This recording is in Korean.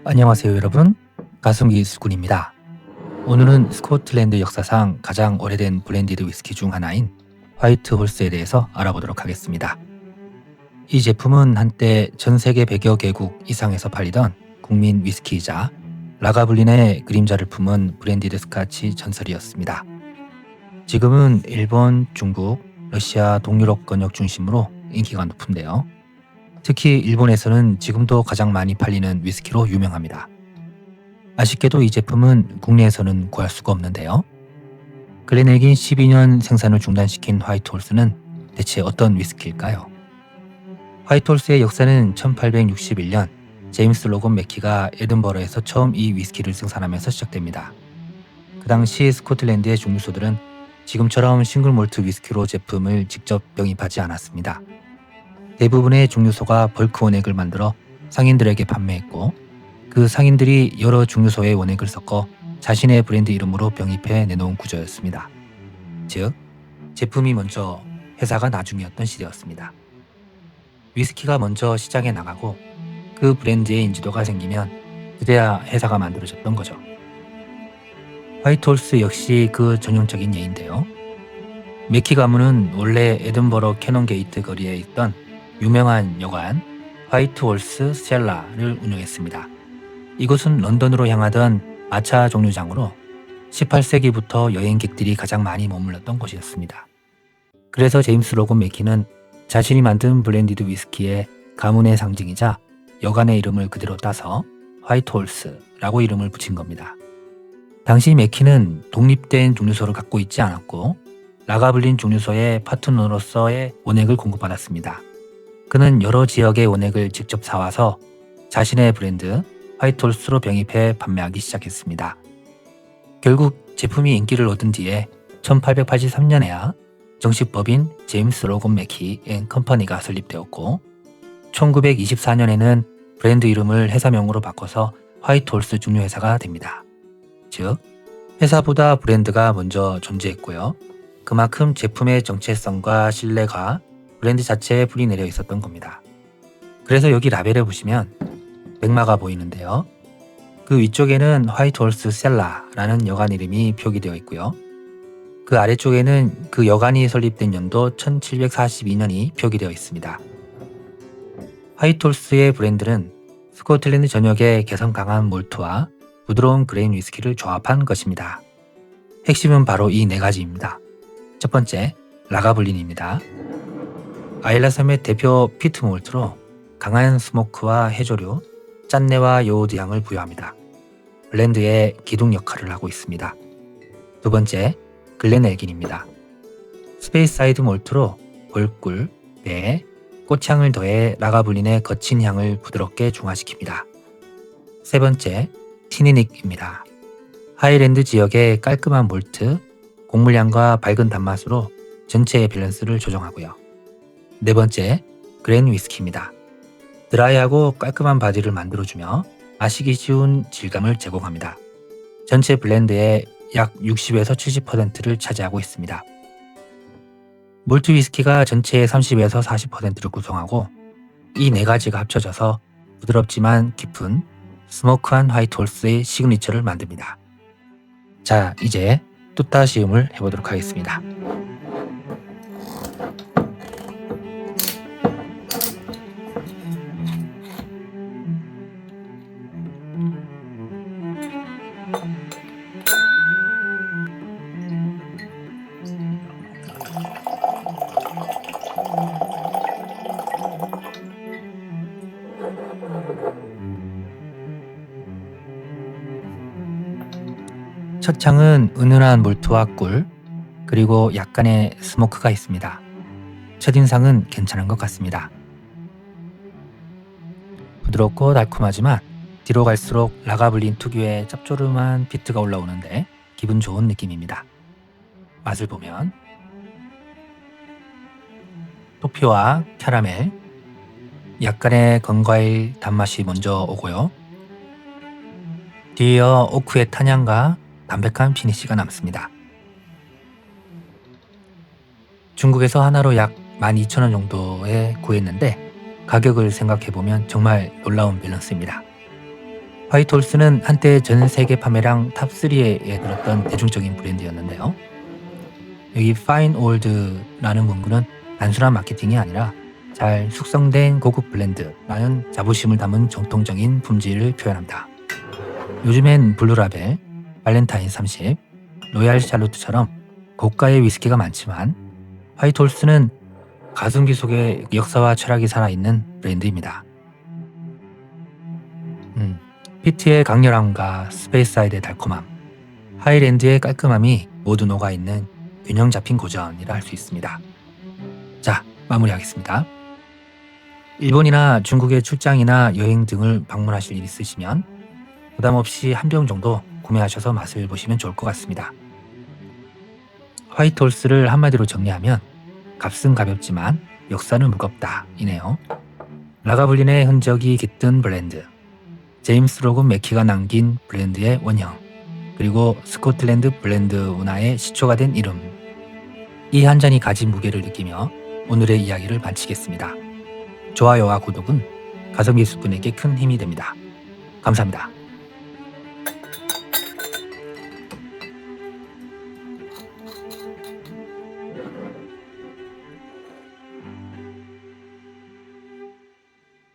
안녕하세요 여러분, 가성기 수군입니다. 오늘은 스코틀랜드 역사상 가장 오래된 블렌디드 위스키 중 하나인 화이트 홀스에 대해서 알아보도록 하겠습니다. 이 제품은 한때 전 세계 100여 개국 이상에서 팔리던 국민 위스키이자 라가블린의 그림자를 품은 브랜디드 스카치 전설이었습니다. 지금은 일본, 중국, 러시아, 동유럽 권역 중심으로 인기가 높은데요. 특히 일본에서는 지금도 가장 많이 팔리는 위스키로 유명합니다. 아쉽게도 이 제품은 국내에서는 구할 수가 없는데요. 글렌엘긴 12년 생산을 중단시킨 화이트홀스는 대체 어떤 위스키일까요? 화이트홀스의 역사는 1861년 제임스 로건 맥키가 에든버러에서 처음 이 위스키를 생산하면서 시작됩니다. 그 당시 스코틀랜드의 중류소들은 지금처럼 싱글 몰트 위스키로 제품을 직접 병입하지 않았습니다. 대부분의 중류소가 벌크 원액을 만들어 상인들에게 판매했고, 그 상인들이 여러 중류소의 원액을 섞어 자신의 브랜드 이름으로 병입해 내놓은 구조였습니다. 즉, 제품이 먼저 회사가 나중이었던 시대였습니다. 위스키가 먼저 시장에 나가고 그 브랜드의 인지도가 생기면 그제야 회사가 만들어졌던 거죠. 화이트홀스 역시 그 전형적인 예인데요. 맥키 가문은 원래 에든버러 캐논게이트 거리에 있던 유명한 여관 화이트홀스 셀라를 운영했습니다. 이곳은 런던으로 향하던 마차 정류장으로 18세기부터 여행객들이 가장 많이 머물렀던 곳이었습니다. 그래서 제임스 로건 맥키는 자신이 만든 블렌디드 위스키의 가문의 상징이자 여관의 이름을 그대로 따서 화이트홀스라고 이름을 붙인 겁니다. 당시 맥키는 독립된 중류소를 갖고 있지 않았고 라가블린 중류소의 파트너로서의 원액을 공급받았습니다. 그는 여러 지역의 원액을 직접 사와서 자신의 브랜드 화이트홀스로 병입해 판매하기 시작했습니다. 결국 제품이 인기를 얻은 뒤에 1883년에야 정식 법인 제임스 로건 맥키 앤 컴퍼니가 설립되었고, 1924년에는 브랜드 이름을 회사명으로 바꿔서 화이트홀스 중류회사가 됩니다. 즉, 회사보다 브랜드가 먼저 존재했고요. 그만큼 제품의 정체성과 신뢰가 브랜드 자체에 뿌리 내려 있었던 겁니다. 그래서 여기 라벨에 보시면 백마가 보이는데요. 그 위쪽에는 화이트홀스 셀라라는 여관 이름이 표기되어 있고요. 그 아래쪽에는 그 여관이 설립된 연도 1742년이 표기되어 있습니다. 화이트홀스의 브랜드는 스코틀랜드 전역의 개성 강한 몰트와 부드러운 그레인 위스키를 조합한 것입니다. 핵심은 바로 이 네 가지입니다. 첫 번째, 라가블린입니다. 아일라 섬의 대표 피트 몰트로 강한 스모크와 해조류, 짠내와 요오드 향을 부여합니다. 블렌드의 기둥 역할을 하고 있습니다. 두 번째, 글렌엘긴입니다. 스페이스사이드 몰트로 벌꿀, 배, 꽃향을 더해 라가블린의 거친 향을 부드럽게 중화시킵니다. 세 번째, 티니닉입니다. 하이랜드 지역의 깔끔한 몰트, 곡물향과 밝은 단맛으로 전체의 밸런스를 조정하고요. 네 번째, 그랜 위스키입니다. 드라이하고 깔끔한 바디를 만들어주며 마시기 쉬운 질감을 제공합니다. 전체 블렌드의 약 60에서 70%를 차지하고 있습니다. 몰트 위스키가 전체의 30에서 40%를 구성하고 이 네 가지가 합쳐져서 부드럽지만 깊은 스모크한 화이트홀스의 시그니처를 만듭니다. 자, 이제 뚜따 시음을 해보도록 하겠습니다. 첫 창은 은은한 몰트와 꿀, 그리고 약간의 스모크가 있습니다. 첫인상은 괜찮은 것 같습니다. 부드럽고 달콤하지만 뒤로 갈수록 라가블린 특유의 짭조름한 비트가 올라오는데 기분 좋은 느낌입니다. 맛을 보면 토피와 캐러멜, 약간의 건과일 단맛이 먼저 오고요. 뒤이어 오크의 탄향과 담백한 피니쉬가 남습니다. 중국에서 하나로 약 12,000원 정도에 구했는데 가격을 생각해보면 정말 놀라운 밸런스입니다. 화이트홀스는 한때 전 세계 판매량 탑3에 들었던 대중적인 브랜드였는데요. 여기 Fine Old라는 문구는 단순한 마케팅이 아니라 잘 숙성된 고급 블렌드라는 자부심을 담은 정통적인 품질을 표현합니다. 요즘엔 블루라벨, 발렌타인 30, 로얄 샬롯처럼 고가의 위스키가 많지만 화이트홀스는 가성비 속에 역사와 철학이 살아있는 브랜드입니다. 피트의 강렬함과 스페이스사이드의 달콤함, 하이랜드의 깔끔함이 모두 녹아있는 균형 잡힌 고전이라 할 수 있습니다. 자, 마무리하겠습니다. 일본이나 중국의 출장이나 여행 등을 방문하실 일 있으시면 부담 없이 한 병 정도 구매하셔서 맛을 보시면 좋을 것 같습니다. 화이트홀스를 한마디로 정리하면 값은 가볍지만 역사는 무겁다 이네요. 라가블린의 흔적이 깃든 브랜드, 제임스 로건 맥키가 남긴 브랜드의 원형, 그리고 스코틀랜드 브랜드 문화의 시초가 된 이름. 이 한 잔이 가진 무게를 느끼며 오늘의 이야기를 마치겠습니다. 좋아요와 구독은 가성비술꾼에게 큰 힘이 됩니다. 감사합니다.